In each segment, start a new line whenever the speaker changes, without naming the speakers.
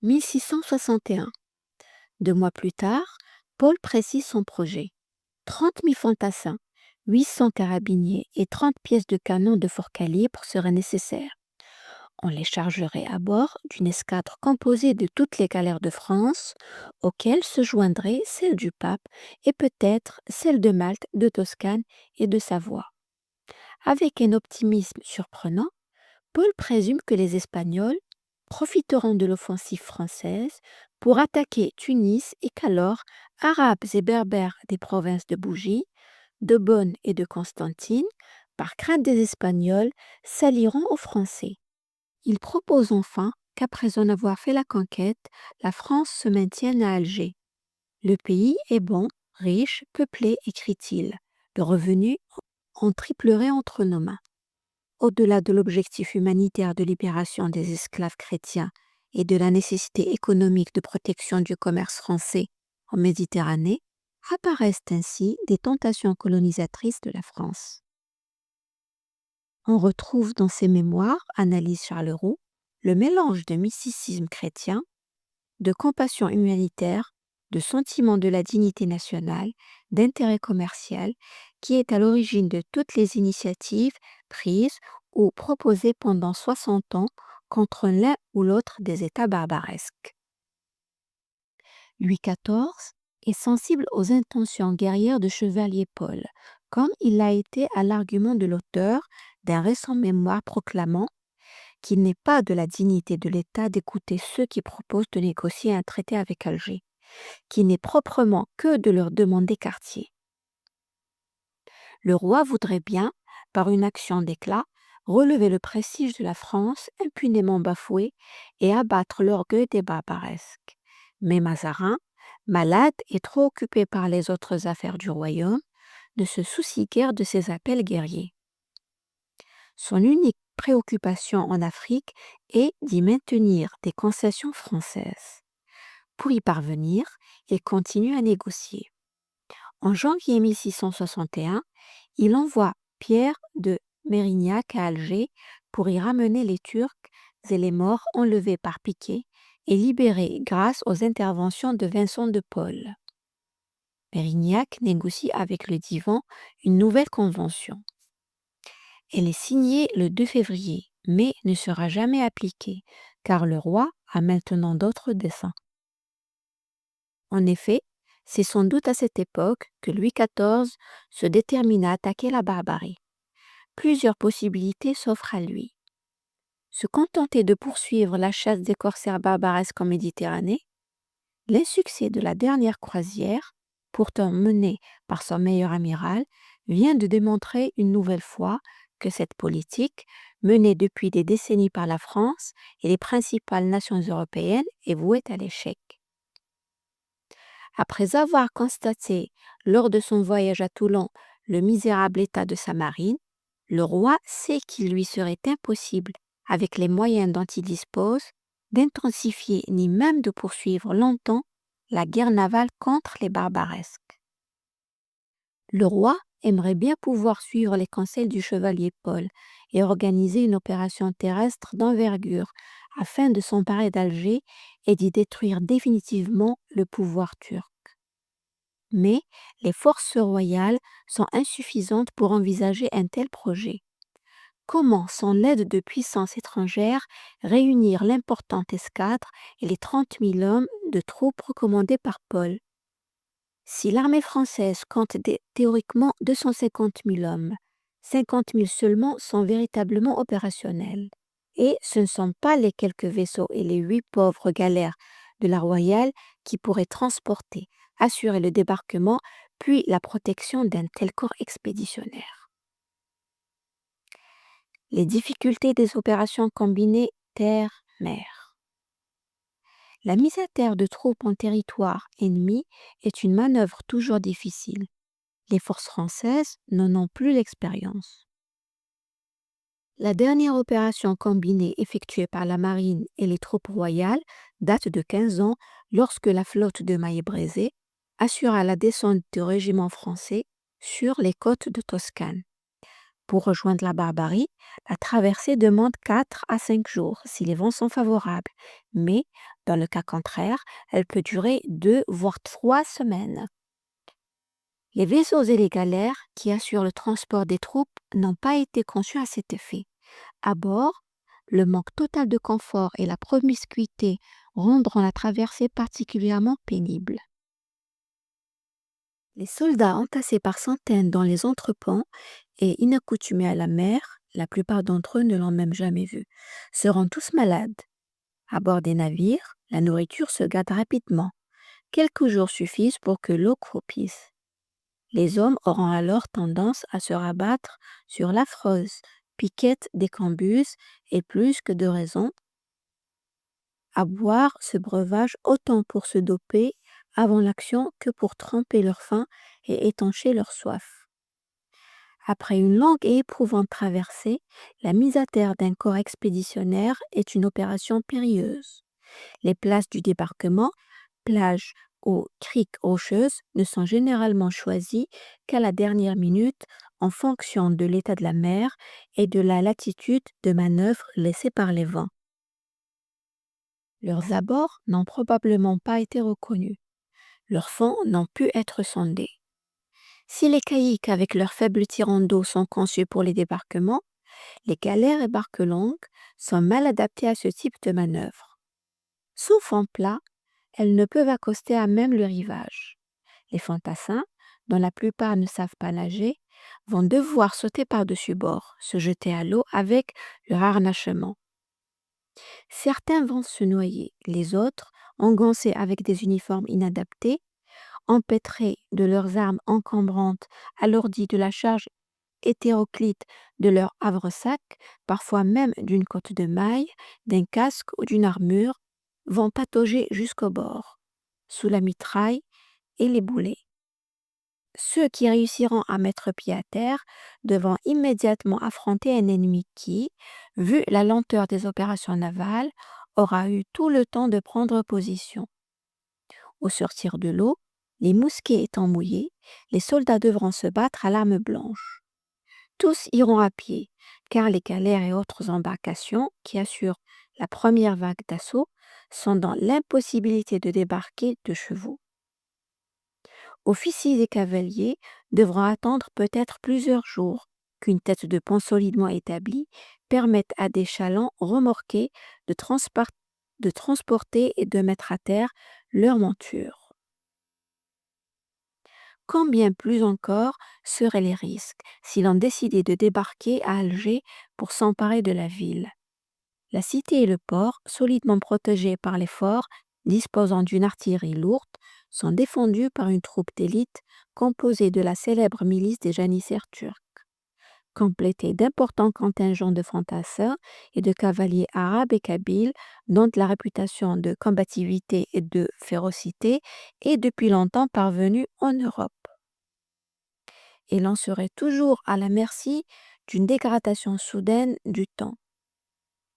1661. 2 mois plus tard, Paul précise son projet. 30 000 fantassins, 800 carabiniers et 30 pièces de canon de fort calibre seraient nécessaires. On les chargerait à bord d'une escadre composée de toutes les galères de France, auxquelles se joindraient celles du pape et peut-être celles de Malte, de Toscane et de Savoie. Avec un optimisme surprenant, Paul présume que les Espagnols profiteront de l'offensive française pour attaquer Tunis et qu'alors Arabes et Berbères des provinces de Bougie, de Bonn et de Constantine, par crainte des Espagnols, s'allieront aux Français. Il propose enfin qu'après en avoir fait la conquête, la France se maintienne à Alger. Le pays est bon, riche, peuplé, écrit-il. Le revenu en triplerait entre nos mains. Au-delà de l'objectif humanitaire de libération des esclaves chrétiens et de la nécessité économique de protection du commerce français en Méditerranée, apparaissent ainsi des tentations colonisatrices de la France. On retrouve dans ses mémoires, analyse Charleroux, le mélange de mysticisme chrétien, de compassion humanitaire, de sentiment de la dignité nationale, d'intérêt commercial, qui est à l'origine de toutes les initiatives prises ou proposées pendant 60 ans contre l'un ou l'autre des États barbaresques. Louis XIV est sensible aux intentions guerrières de Chevalier Paul, comme il l'a été à l'argument de l'auteur d'un récent mémoire proclamant qu'il n'est pas de la dignité de l'État d'écouter ceux qui proposent de négocier un traité avec Alger, qui n'est proprement que de leur demander quartier. Le roi voudrait bien, par une action d'éclat, relever le prestige de la France impunément bafoué et abattre l'orgueil des barbaresques. Mais Mazarin, malade et trop occupé par les autres affaires du royaume, ne se soucie guère de ses appels guerriers. Son unique préoccupation en Afrique est d'y maintenir des concessions françaises. Pour y parvenir, il continue à négocier. En janvier 1661, il envoie Pierre de Mérignac à Alger pour y ramener les Turcs et les Maures enlevés par Piquet et libérés grâce aux interventions de Vincent de Paul. Mérignac négocie avec le divan une nouvelle convention. Elle est signée le 2 février, mais ne sera jamais appliquée, car le roi a maintenant d'autres desseins. En effet, c'est sans doute à cette époque que Louis XIV se détermine à attaquer la barbarie. Plusieurs possibilités s'offrent à lui. Se contenter de poursuivre la chasse des corsaires barbaresques en Méditerranée, l'insuccès de la dernière croisière, pourtant menée par son meilleur amiral, vient de démontrer une nouvelle fois que cette politique, menée depuis des décennies par la France et les principales nations européennes, est vouée à l'échec. Après avoir constaté, lors de son voyage à Toulon, le misérable état de sa marine, le roi sait qu'il lui serait impossible, avec les moyens dont il dispose, d'intensifier ni même de poursuivre longtemps la guerre navale contre les barbaresques. Le roi aimerait bien pouvoir suivre les conseils du chevalier Paul et organiser une opération terrestre d'envergure afin de s'emparer d'Alger et d'y détruire définitivement le pouvoir turc. Mais les forces royales sont insuffisantes pour envisager un tel projet. Comment, sans l'aide de puissances étrangères, réunir l'importante escadre et les 30 000 hommes de troupes recommandés par Paul? Si l'armée française compte théoriquement 250 000 hommes, 50 000 seulement sont véritablement opérationnels. Et ce ne sont pas les quelques vaisseaux et les 8 pauvres galères de la Royale qui pourraient transporter, assurer le débarquement, puis la protection d'un tel corps expéditionnaire. Les difficultés des opérations combinées terre-mer. La mise à terre de troupes en territoire ennemi est une manœuvre toujours difficile. Les forces françaises n'en ont plus l'expérience. La dernière opération combinée effectuée par la marine et les troupes royales date de 15 ans lorsque la flotte de Maillé-Brézé assura la descente du régiment français sur les côtes de Toscane. Pour rejoindre la Barbarie, la traversée demande 4 à 5 jours si les vents sont favorables, mais dans le cas contraire, elle peut durer 2 voire 3 semaines. Les vaisseaux et les galères qui assurent le transport des troupes n'ont pas été conçus à cet effet. À bord, le manque total de confort et la promiscuité rendront la traversée particulièrement pénible. Les soldats entassés par centaines dans les entrepôts et inaccoutumés à la mer, la plupart d'entre eux ne l'ont même jamais vue, seront tous malades. À bord des navires, la nourriture se gâte rapidement. Quelques jours suffisent pour que l'eau croupisse. Les hommes auront alors tendance à se rabattre sur l'affreuse piquette des cambuses et plus que de raison à boire ce breuvage autant pour se doper avant l'action que pour tremper leur faim et étancher leur soif. Après une longue et éprouvante traversée, la mise à terre d'un corps expéditionnaire est une opération périlleuse. Les places du débarquement, plages ou criques rocheuses, ne sont généralement choisies qu'à la dernière minute en fonction de l'état de la mer et de la latitude de manœuvre laissée par les vents. Leurs abords n'ont probablement pas été reconnus. Leurs fonds n'ont pu être sondés. Si les caïques avec leurs faibles tirants d'eau sont conçus pour les débarquements, les galères et barques longues sont mal adaptées à ce type de manœuvre. Sous fond plat, elles ne peuvent accoster à même le rivage. Les fantassins, dont la plupart ne savent pas nager, vont devoir sauter par-dessus bord, se jeter à l'eau avec leur harnachement. Certains vont se noyer, les autres, engoncés avec des uniformes inadaptés, empêtrés de leurs armes encombrantes, alourdis de la charge hétéroclite de leur havresac, parfois même d'une cotte de mailles, d'un casque ou d'une armure, vont patauger jusqu'au bord, sous la mitraille et les boulets. Ceux qui réussiront à mettre pied à terre devront immédiatement affronter un ennemi qui, vu la lenteur des opérations navales, aura eu tout le temps de prendre position. Au sortir de l'eau, les mousquets étant mouillés, les soldats devront se battre à l'arme blanche. Tous iront à pied, car les galères et autres embarcations qui assurent la première vague d'assaut sont dans l'impossibilité de débarquer de chevaux. Officiers et cavaliers devront attendre peut-être plusieurs jours qu'une tête de pont solidement établie permette à des chalands remorqués de transporter et de mettre à terre leur monture. Combien plus encore seraient les risques si l'on décidait de débarquer à Alger pour s'emparer de la ville. La cité et le port, solidement protégés par les forts, disposant d'une artillerie lourde, sont défendus par une troupe d'élite composée de la célèbre milice des janissaires turcs, complétée d'importants contingents de fantassins et de cavaliers arabes et kabyles dont la réputation de combativité et de férocité est depuis longtemps parvenue en Europe. Et l'on serait toujours à la merci d'une dégradation soudaine du temps.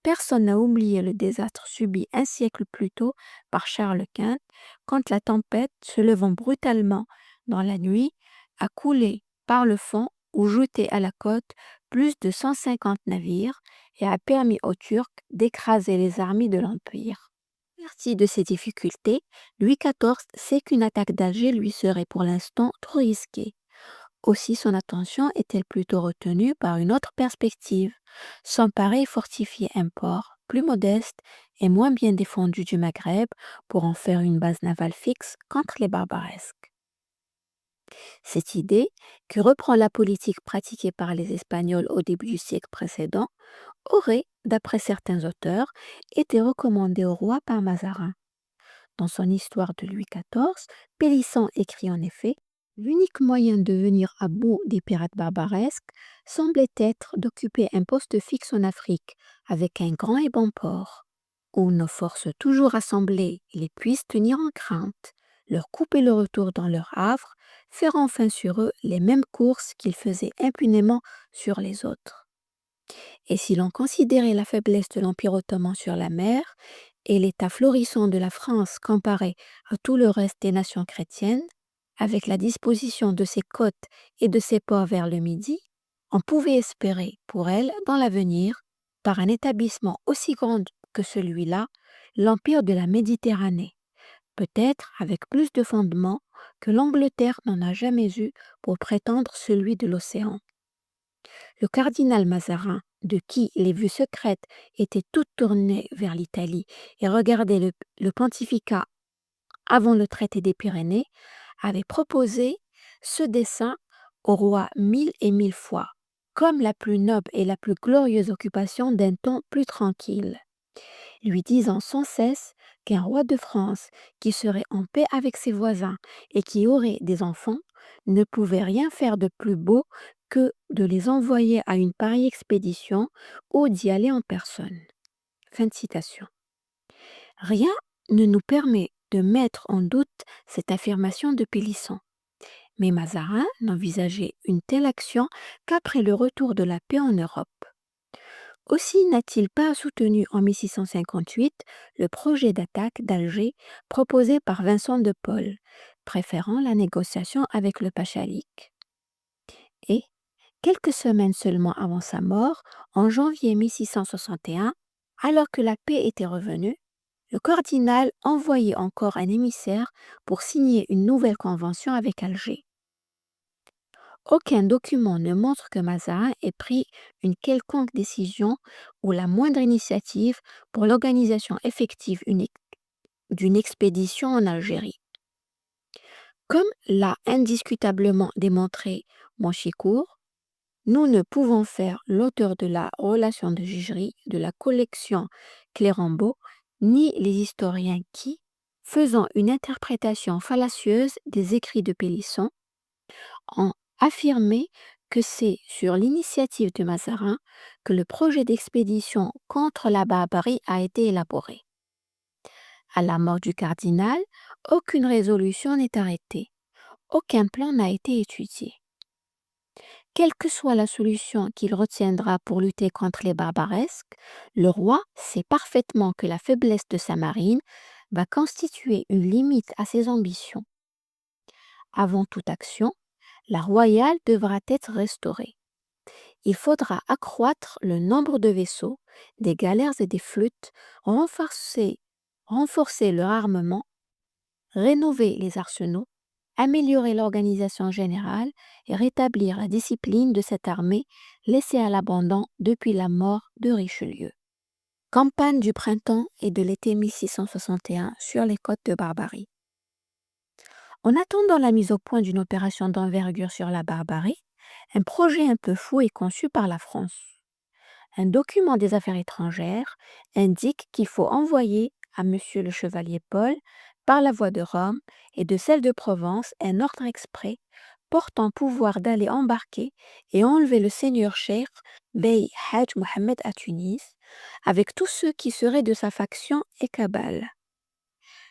Personne n'a oublié le désastre subi un siècle plus tôt par Charles Quint, quand la tempête, se levant brutalement dans la nuit, a coulé par le fond ou jeté à la côte plus de 150 navires et a permis aux Turcs d'écraser les armées de l'Empire. Averti de ces difficultés, Louis XIV sait qu'une attaque d'Alger lui serait pour l'instant trop risquée. Aussi son attention est-elle plutôt retenue par une autre perspective, s'emparer et fortifier un port plus modeste et moins bien défendu du Maghreb pour en faire une base navale fixe contre les barbaresques. Cette idée, que reprend la politique pratiquée par les Espagnols au début du siècle précédent, aurait, d'après certains auteurs, été recommandée au roi par Mazarin. Dans son histoire de Louis XIV, Pélisson écrit en effet: l'unique moyen de venir à bout des pirates barbaresques semblait être d'occuper un poste fixe en Afrique avec un grand et bon port, où nos forces toujours assemblées les puissent tenir en crainte, leur couper le retour dans leur havre, faire enfin sur eux les mêmes courses qu'ils faisaient impunément sur les autres. Et si l'on considérait la faiblesse de l'Empire ottoman sur la mer et l'état florissant de la France comparé à tout le reste des nations chrétiennes, avec la disposition de ses côtes et de ses ports vers le Midi, On pouvait espérer pour elle, dans l'avenir, par un établissement aussi grand que celui-là, l'empire de la Méditerranée, peut-être avec plus de fondements que l'Angleterre n'en a jamais eu pour prétendre celui de l'océan. Le cardinal Mazarin, de qui les vues secrètes étaient toutes tournées vers l'Italie et regardait le pontificat avant le traité des Pyrénées, avait proposé ce dessein au roi mille et mille fois, comme la plus noble et la plus glorieuse occupation d'un temps plus tranquille, lui disant sans cesse qu'un roi de France qui serait en paix avec ses voisins et qui aurait des enfants ne pouvait rien faire de plus beau que de les envoyer à une pareille expédition ou d'y aller en personne. Fin de citation. Rien ne nous permet de mettre en doute cette affirmation de Pélisson. Mais Mazarin n'envisageait une telle action qu'après le retour de la paix en Europe. Aussi n'a-t-il pas soutenu en 1658 le projet d'attaque d'Alger proposé par Vincent de Paul, préférant la négociation avec le Pachalik. Et, quelques semaines seulement avant sa mort, en janvier 1661, alors que la paix était revenue, le cardinal envoyait encore un émissaire pour signer une nouvelle convention avec Alger. Aucun document ne montre que Mazarin ait pris une quelconque décision ou la moindre initiative pour l'organisation effective d'une expédition en Algérie. Comme l'a indiscutablement démontré Monchicourt, nous ne pouvons faire l'auteur de la relation de jugerie de la collection Clérambault, ni les historiens qui, faisant une interprétation fallacieuse des écrits de Pélisson, ont affirmé que c'est sur l'initiative de Mazarin que le projet d'expédition contre la barbarie a été élaboré. À la mort du cardinal, aucune résolution n'est arrêtée, aucun plan n'a été étudié. Quelle que soit la solution qu'il retiendra pour lutter contre les barbaresques, le roi sait parfaitement que la faiblesse de sa marine va constituer une limite à ses ambitions. Avant toute action, la royale devra être restaurée. Il faudra accroître le nombre de vaisseaux, des galères et des flûtes, renforcer leur armement, rénover les arsenaux, améliorer l'organisation générale et rétablir la discipline de cette armée laissée à l'abandon depuis la mort de Richelieu. Campagne du printemps et de l'été 1661 sur les côtes de Barbarie. En attendant la mise au point d'une opération d'envergure sur la Barbarie, un projet un peu fou est conçu par la France. Un document des affaires étrangères indique qu'il faut envoyer à Monsieur le Chevalier Paul, par la voie de Rome et de celle de Provence, un ordre exprès portant pouvoir d'aller embarquer et enlever le seigneur Cheikh Bey Hadj Mohamed à Tunis, avec tous ceux qui seraient de sa faction et cabale.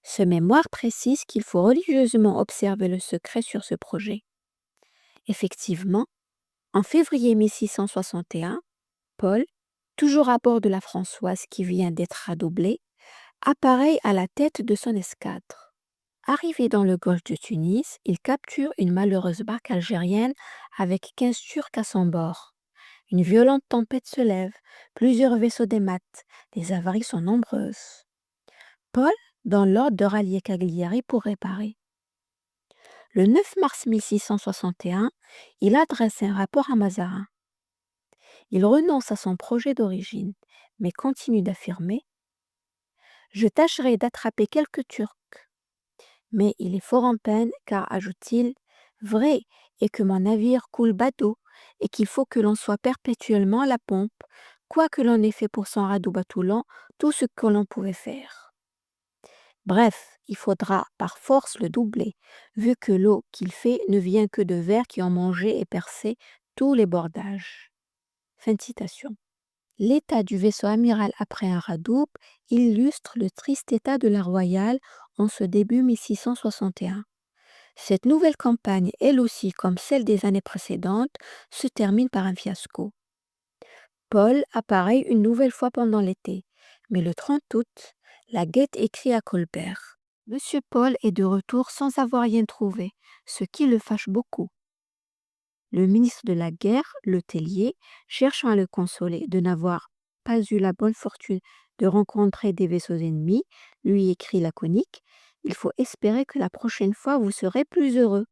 Ce mémoire précise qu'il faut religieusement observer le secret sur ce projet. Effectivement, en février 1661, Paul, toujours à bord de la Françoise qui vient d'être radoublée, apparaît à la tête de son escadre. Arrivé dans le golfe de Tunis, il capture une malheureuse barque algérienne avec 15 Turcs à son bord. Une violente tempête se lève, plusieurs vaisseaux dématent, les avaries sont nombreuses. Paul donne l'ordre de rallier Cagliari pour réparer. Le 9 mars 1661, il adresse un rapport à Mazarin. Il renonce à son projet d'origine, mais continue d'affirmer « Je tâcherai d'attraper quelques Turcs. Mais il est fort en peine car, ajoute-t-il, vrai est que mon navire coule bas d'eau et qu'il faut que l'on soit perpétuellement à la pompe, quoique l'on ait fait pour son radeau batoulant tout ce que l'on pouvait faire. Bref, il faudra par force le doubler, vu que l'eau qu'il fait ne vient que de vers qui ont mangé et percé tous les bordages. » Fin de citation. L'état du vaisseau amiral après un radoub illustre le triste état de la Royale en ce début 1661. Cette nouvelle campagne, elle aussi comme celle des années précédentes, se termine par un fiasco. Paul apparaît une nouvelle fois pendant l'été, mais le 30 août, la Guette écrit à Colbert. Monsieur Paul est de retour sans avoir rien trouvé, ce qui le fâche beaucoup. Le ministre de la guerre, le Tellier, cherchant à le consoler de n'avoir pas eu la bonne fortune de rencontrer des vaisseaux ennemis, lui écrit laconique: Il faut espérer que la prochaine fois vous serez plus heureux.